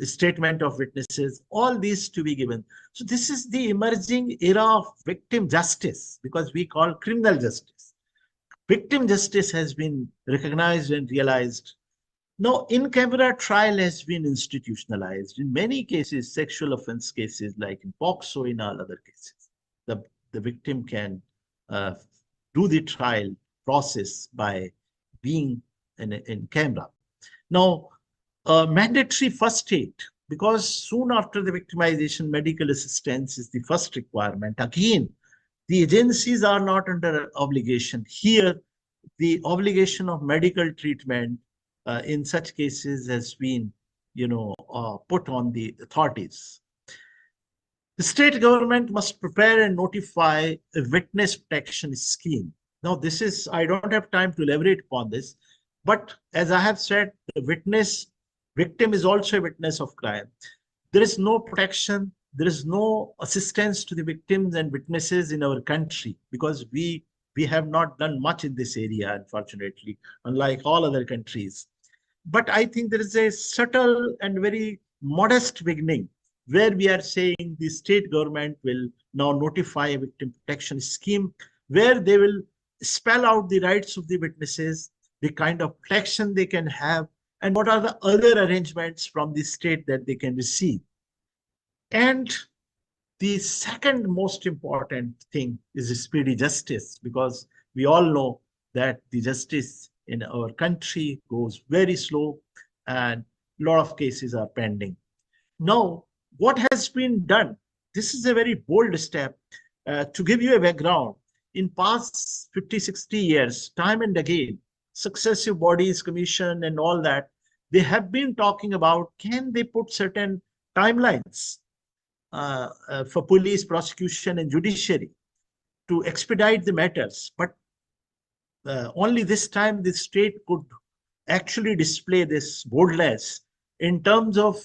statement of witnesses, all these to be given. So this is the emerging era of victim justice, because we call criminal justice. Victim justice has been recognized and realized. Now, in-camera trial has been institutionalized. In many cases, sexual offense cases like in POCSO, in all other cases, the victim can do the trial process by being in camera. Now, mandatory first aid, because soon after the victimization, medical assistance is the first requirement. Again, the agencies are not under obligation. Here, the obligation of medical treatment in such cases has been, put on the authorities. The state government must prepare and notify a witness protection scheme. Now, this is, I don't have time to elaborate upon this, but as I have said, the victim is also a witness of crime. There is no protection, there is no assistance to the victims and witnesses in our country, because we have not done much in this area, unfortunately, unlike all other countries. But I think there is a subtle and very modest beginning where we are saying the state government will now notify a victim protection scheme where they will spell out the rights of the witnesses, the kind of protection they can have, and what are the other arrangements from the state that they can receive. And the second most important thing is speedy justice, because we all know that the justice in our country goes very slow and a lot of cases are pending. Now, what has been done? This is a very bold step. To give you a background, in past 50, 60 years, time and again, successive bodies, commission and all that, they have been talking about, can they put certain timelines for police, prosecution and judiciary to expedite the matters. But only this time the state could actually display this boldness in terms of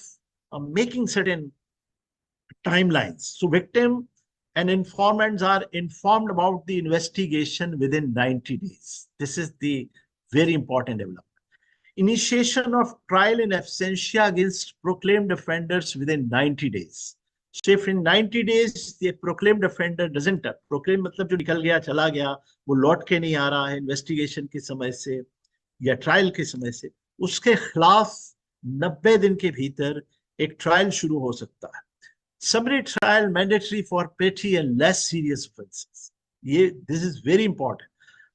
making certain timelines. So victim and informants are informed about the investigation within 90 days. This is the very important development. Initiation of trial in absentia against proclaimed offenders within 90 days. So if in 90 days the proclaimed offender doesn't, proclaim मतलब जो निकल गया चला गया वो लौट के नहीं आ रहा है इन्वेस्टिगेशन के समय से या ट्रायल के समय से, उसके खिलाफ 90 दिन के भीतर एक ट्रायल शुरू हो सकता है. Summary trial mandatory for petty and less serious offenses. This is very important.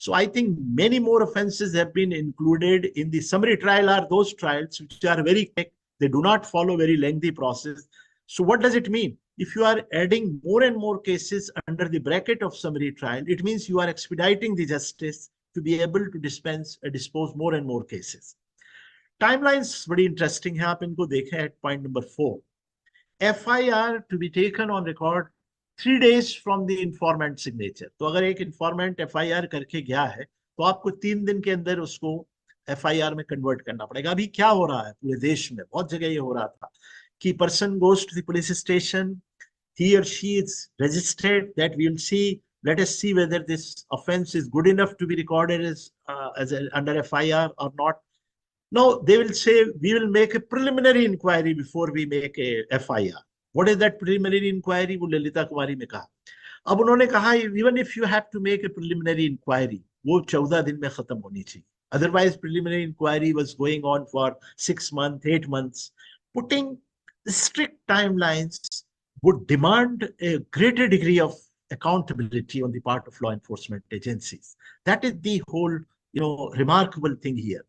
So I think many more offenses have been included in the summary trial. Are those trials which are very quick, they do not follow very lengthy process. So what does it mean? If you are adding more and more cases under the bracket of summary trial, it means you are expediting the justice to be able to dispose more and more cases. Timelines बड़ी interesting है, आप इनको देखें at point number 4. FIR to be taken on record 3 days from the informant signature. तो अगर एक informant FIR करके गया है तो आपको 3 दिन के अंदर उसको FIR में कन्वर्ट करना पड़ेगा. अभी क्या हो रहा है पूरे देश में, बहुत जगह ये हो रहा था कि person goes to the police station, he or she is registered, that we will see, let us see whether this offense is good enough to be recorded as under FIR or not. Now, they will say, we will make a preliminary inquiry before we make a FIR. What is that preliminary inquiry? वो ललिता कुमारी में कहा. अब उन्होंने कहा, even if you have to make a preliminary inquiry, वो 14 दिन में खत्म होनी चाहिए. Otherwise, preliminary inquiry was going on for 6 months, 8 months. Putting strict timelines would demand a greater degree of accountability on the part of law enforcement agencies. That is the whole, remarkable thing here.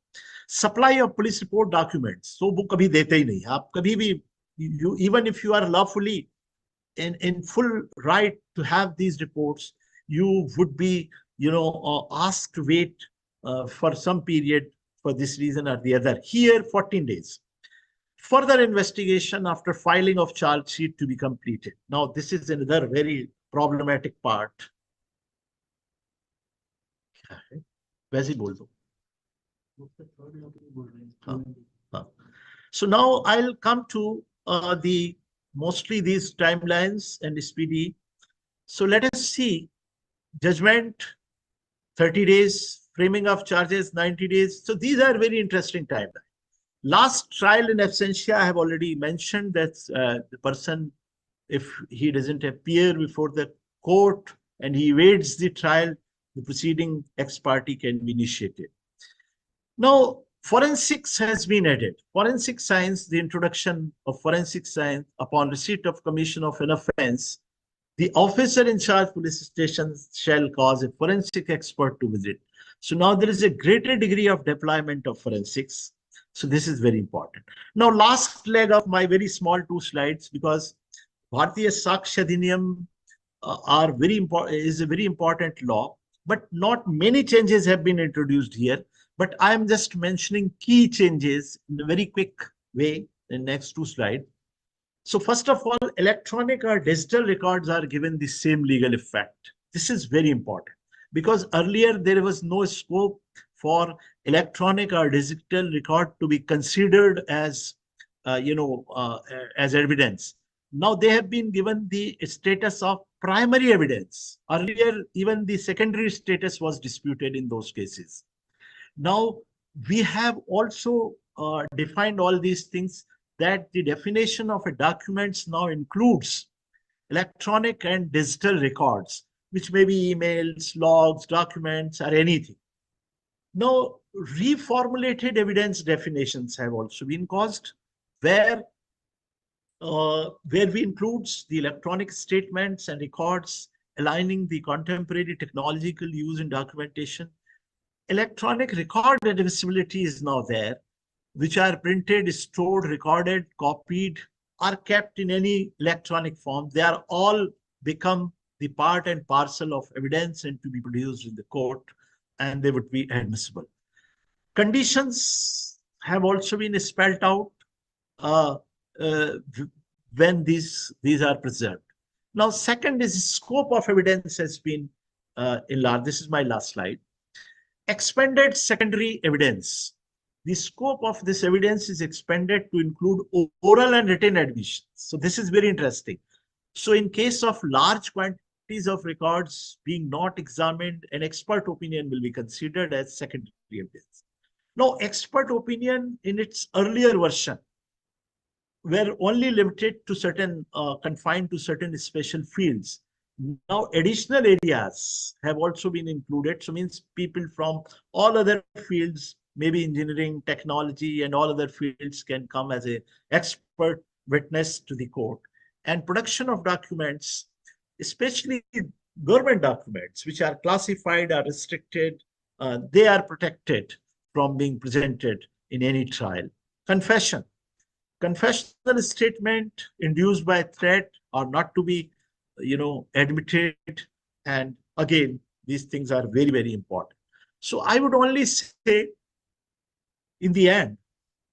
Supply of police report documents. So वो कभी देते ही नहीं. आप कभी भी, even if you are lawfully in full right to have these reports, you would be, asked to wait for some period for this reason or the other. Here, 14 days. Further investigation after filing of charge sheet to be completed. Now, this is another very problematic part. वैसे ही बोल दो. So now I'll come to mostly these timelines and speedy. So let us see. Judgment 30 days, framing of charges 90 days. So these are very interesting timelines. Last trial in absentia, I have already mentioned that the person, if he doesn't appear before the court and he evades the trial, the proceeding ex parte can be initiated. Now, forensics has been added. Forensic science, the introduction of forensic science upon receipt of commission of an offense, the officer in charge police stations shall cause a forensic expert to visit. So now there is a greater degree of deployment of forensics. So this is very important. Now, last leg of my very small 2 slides, because Bharatiya Sakshya Adhiniyam is a very important law, but not many changes have been introduced here. But I am just mentioning key changes in a very quick way in the next 2 slides. So first of all, electronic or digital records are given the same legal effect. This is very important because earlier there was no scope for electronic or digital record to be considered as, as evidence. Now they have been given the status of primary evidence. Earlier, even the secondary status was disputed in those cases. Now, we have also defined all these things, that the definition of a document now includes electronic and digital records, which may be emails, logs, documents, or anything. Now, reformulated evidence definitions have also been caused, where we includes the electronic statements and records aligning the contemporary technological use in documentation. Electronic record admissibility is now there, which are printed, stored, recorded, copied, are kept in any electronic form. They are all become the part and parcel of evidence and to be produced in the court, and they would be admissible. Conditions have also been spelled out when these are preserved. Now, second is scope of evidence has been enlarged. This is my last slide. Expanded secondary evidence. The scope of this evidence is expanded to include oral and written admissions. So this is very interesting. So in case of large quantities of records being not examined, an expert opinion will be considered as secondary evidence. Now, expert opinion in its earlier version were only limited to certain, confined to certain special fields. Now, additional areas have also been included. So means people from all other fields, maybe engineering, technology, and all other fields can come as an expert witness to the court. And production of documents, especially government documents, which are classified or restricted they are protected from being presented in any trial. Confession. Confessional statement induced by threat or not to be, admitted. And again, these things are very, very important. So I would only say in the end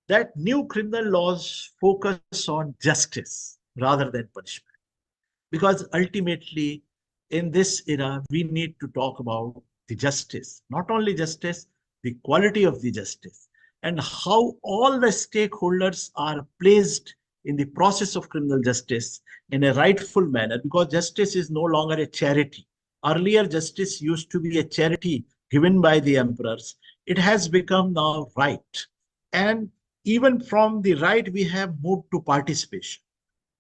that new criminal laws focus on justice rather than punishment. Because ultimately, in this era, we need to talk about the justice, not only justice, the quality of the justice, and how all the stakeholders are placed in the process of criminal justice in a rightful manner, because justice is no longer a charity. Earlier, justice used to be a charity given by the emperors. It has become now right. And even from the right, we have moved to participation.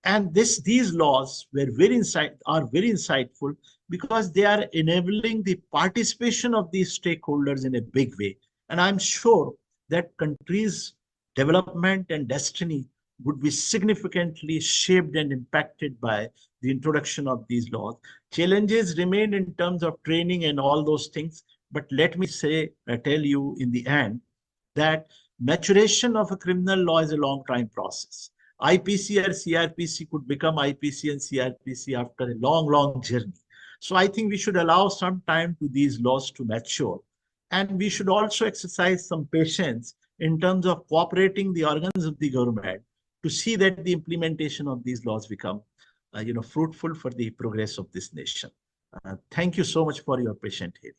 And these laws are very insightful because they are enabling the participation of these stakeholders in a big way. And I'm sure that countries' development and destiny would be significantly shaped and impacted by the introduction of these laws. Challenges remain in terms of training and all those things. But let me tell you in the end that maturation of a criminal law is a long time process. IPC or CRPC could become IPC and CRPC after a long, long journey. So I think we should allow some time to these laws to mature. And we should also exercise some patience in terms of cooperating the organs of the government to see that the implementation of these laws become fruitful for the progress of this nation. Thank you so much for your patient hearing.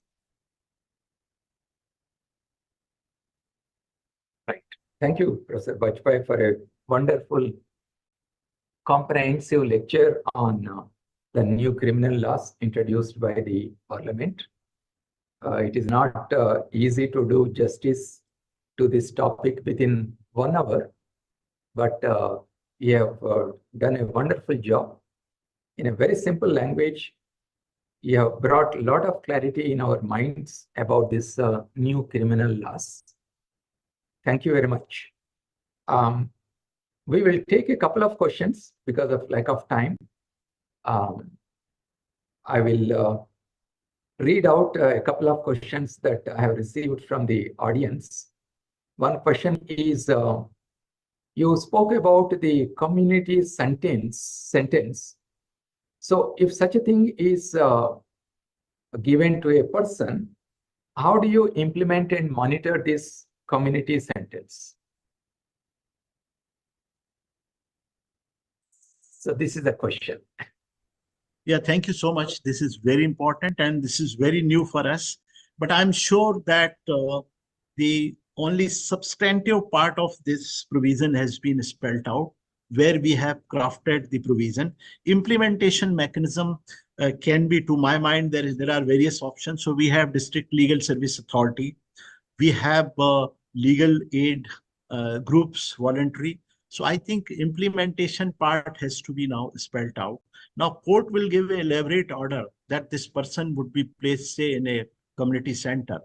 Right. Thank you, Professor Bajpai, for a wonderful, comprehensive lecture on the new criminal laws introduced by the Parliament. It is not easy to do justice to this topic within 1 hour, but you have done a wonderful job. In a very simple language, you have brought a lot of clarity in our minds about this new criminal laws. Thank you very much. We will take a couple of questions because of lack of time. I will read out a couple of questions that I have received from the audience. One question is, you spoke about the community sentence. So if such a thing is given to a person, how do you implement and monitor this community sentence? So this is the question. Yeah, thank you so much. This is very important and this is very new for us. But I'm sure that the only substantive part of this provision has been spelled out, where we have crafted the provision. Implementation mechanism can be, to my mind, there are various options. So we have District Legal Service Authority. We have legal aid groups, voluntary. So I think implementation part has to be now spelled out. Now, court will give an elaborate order that this person would be placed, say, in a community center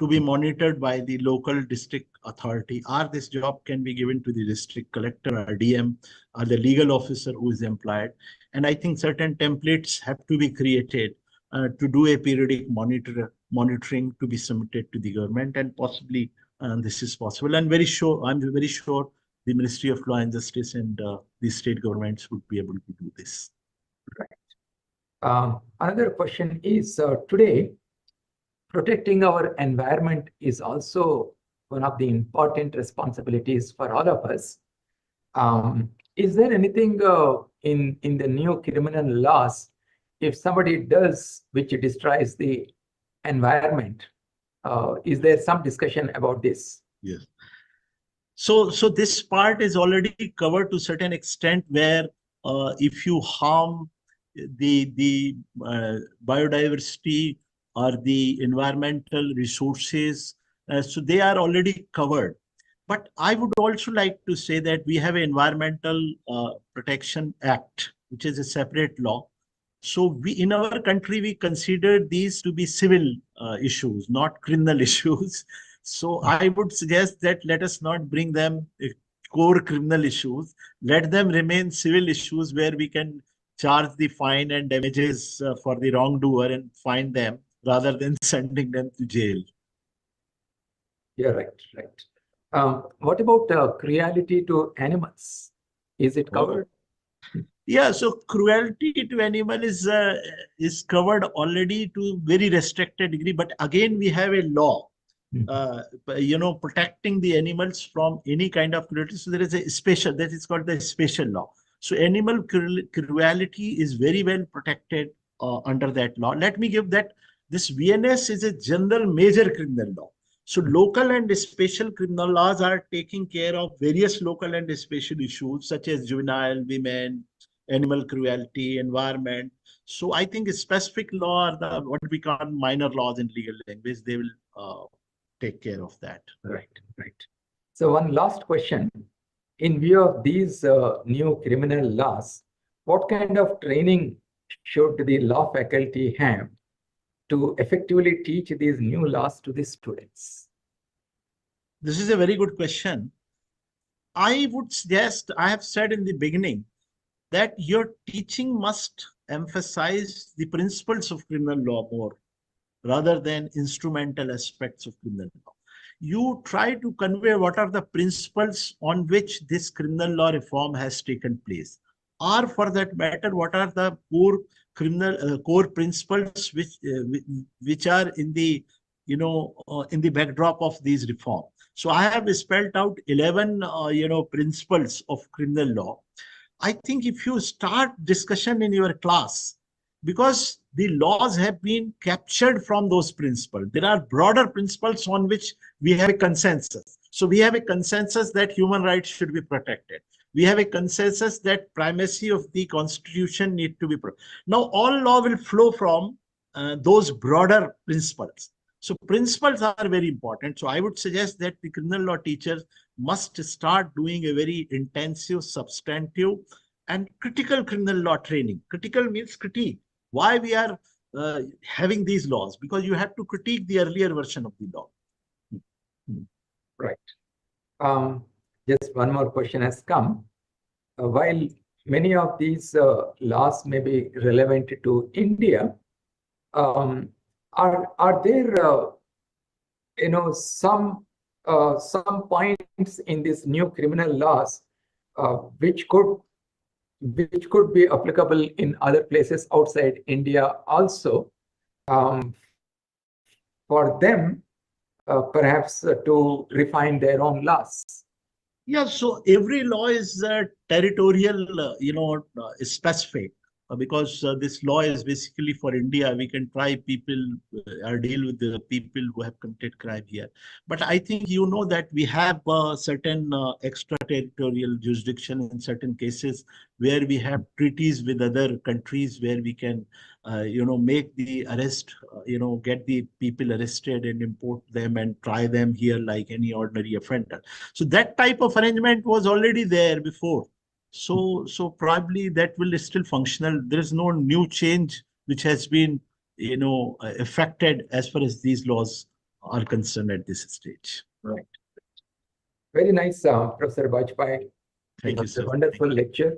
to be monitored by the local district authority, or this job can be given to the district collector or DM or the legal officer who is employed. And I think certain templates have to be created to do a periodic monitoring to be submitted to the government, and possibly this is possible. And I'm very sure the Ministry of Law and Justice and the state governments would be able to do this. Right. Another question is, today, protecting our environment is also one of the important responsibilities for all of us. Is there anything in the new criminal laws, if somebody does which destroys the environment, is there some discussion about this? Yes. So this part is already covered to a certain extent, where if you harm the biodiversity or the environmental resources, so they are already covered. But I would also like to say that we have an Environmental Protection Act, which is a separate law. So in our country, we consider these to be civil issues, not criminal issues. So I would suggest that let us not bring them core criminal issues. Let them remain civil issues where we can charge the fine and damages for the wrongdoer and fine them rather than sending them to jail. You're right, right. What about cruelty to animals? Is it covered? Yeah, so cruelty to animal is covered already to very restricted degree. But again, we have a law, protecting the animals from any kind of cruelty. So there is a special, that is called the special law. So animal cruelty is very well protected under that law. Let me give that this VNS is a general major criminal law. So local and special criminal laws are taking care of various local and special issues such as juvenile, women, animal cruelty, environment. So I think a specific law are the what we call minor laws in legal language. They will take care of that. Right, right. So one last question. In view of these new criminal laws, what kind of training should the law faculty have to effectively teach these new laws to the students? This is a very good question. I would suggest, I have said in the beginning, that your teaching must emphasize the principles of criminal law more rather than instrumental aspects of criminal law. You try to convey what are the principles on which this criminal law reform has taken place, or for that matter, what are the core criminal core principles which are in the in the backdrop of these reform. So I have spelled out 11 principles of criminal law. I think if you start discussion in your class, because the laws have been captured from those principles, there are broader principles on which we have a consensus. So we have a consensus that human rights should be protected. We have a consensus that primacy of the constitution need to be protected. Now all law will flow from those broader principles. So principles are very important. So I would suggest that the criminal law teachers must start doing a very intensive, substantive, and critical criminal law training. Critical means critique. Why we are having these laws? Because you have to critique the earlier version of the law. Right. Just one more question has come. While many of these laws may be relevant to India, are there some points in these new criminal laws which could be applicable in other places outside India also, for them perhaps to refine their own laws? Yeah, so every law is territorial, specific. Because this law is basically for India, we can try people or deal with the people who have committed crime here. But I think you know that we have certain extraterritorial jurisdiction in certain cases where we have treaties with other countries where we can, make the arrest, get the people arrested and import them and try them here like any ordinary offender. So that type of arrangement was already there before. So probably that will still functional. There is no new change which has been, affected as far as these laws are concerned at this stage. Right. Very nice, Professor Bajpai. Thank you, It was sir. a wonderful lecture,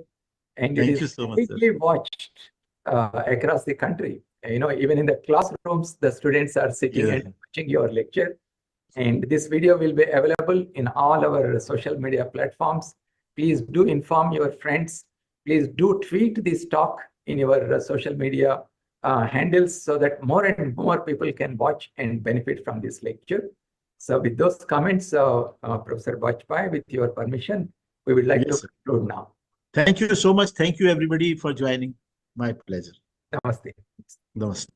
and Thank it you is so much, sir. quickly watched across the country. Even in the classrooms, the students are sitting and watching your lecture. And this video will be available in all our social media platforms. Please do inform your friends. Please do tweet this talk in your social media handles so that more and more people can watch and benefit from this lecture. So with those comments, Professor Bajpai, with your permission, we would like to conclude now. Thank you so much. Thank you, everybody, for joining. My pleasure. Namaste. Namaste.